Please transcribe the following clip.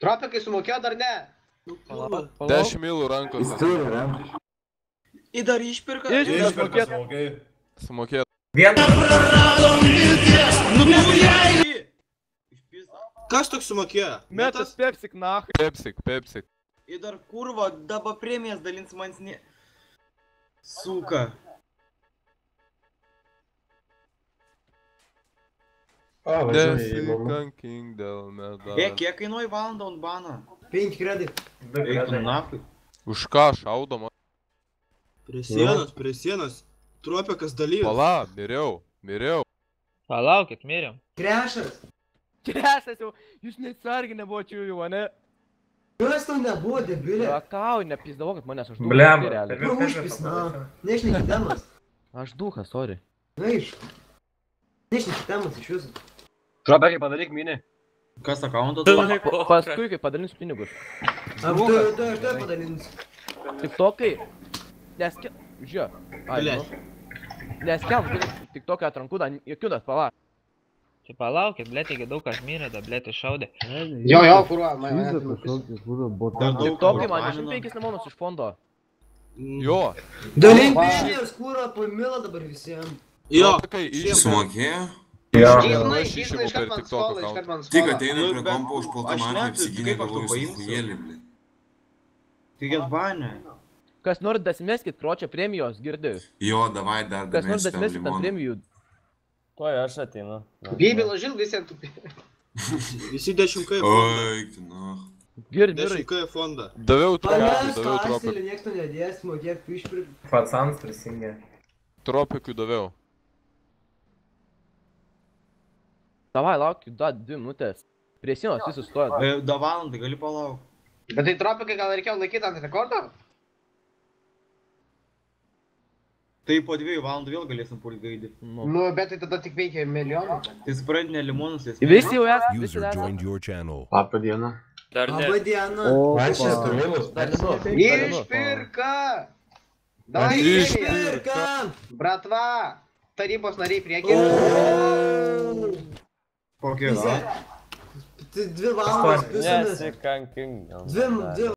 Tropikai sumokėjo dar ne? 10 milų rankose. Į dar išpirka? Sumokėt. Kas toks sumokėjo? Metas Pepsik, nahai. Pepsik. Į dar kurva, dabar premijas dalins man snie... Suka. Nesikankink dėl medalio. Kiek kainuoja valandą ant bano? 5 kredit. Eik tu nafai. Už ką šaudoma? Prie sienos. Tropikas dalyvas. Pala, miriau. Palaukit, mirėm. Krešas. Krešas jau, jūs neatsargiai nebuvo čia jau, ne? Kas tau nebuvo, debilė? Akau, nepizdavo, kad manęs užduoda. Blem. Nu, užpisna. Nešnekydamas. Aš duhas, sorry. Na iš. Nešnekydamas iš jūsų. Tropekai, padaryk mini. Kas akauntas? Paskui, kai padalinsiu pinigus. Tu padalinsiu. Tik tokai. Neskelb... Žiūrėk. Neskelb, tik tokai atrankų, jokių das pala. Čia palaukit, blėt, iki daug kas mirė, da blėt iššaudė. Jo, kurva, mane. Tik tokai man 25 limonus iš fondo. Jo. Dalink biškės, kurva, pamila dabar visiems. Jo. Sumokėjo? Aš išimu per TikTok account. Tik ateina prie kompo užpulta mafija apsigynė galvojus apsijėlį, blė. Tik atbanė. Kas nori dasimeskit kročio premijos, girdi? Jo, davai dar Kas nori damėsi tam dasimeskit ant limoną. premijų. Tuoj aš ateinu. Bybilo žil visiems tupi. Visi 10k fondą. Oi, kino. Girdi, vyrai. 10k fondą. Daviau Panas, tropikui. kastelį, nieks to nedės, mokėk tu išpirk. Pacans prisingė. Tropikui daviau. Davai, lauk, da 2 minutės. Prie sienos visi sustojat. Da valandą gali palauk. Bet tai tropikai gal reikėjo laikyti ant rekordo? Tai po 2 valandų vėl galėsim pult gaidį. Nu, bet tai tada tik veikia milijonų. Tai supranti, ne limonus jis. Visi jau esate, visi esate. Labą dieną. Labą dieną. Man šis turėlus. Išpirka! Davai, Išpirka! Bratva! Tarybos nariai priekį. Kokie, va? Tai 2 valandos pisomis. Nesikankink. 2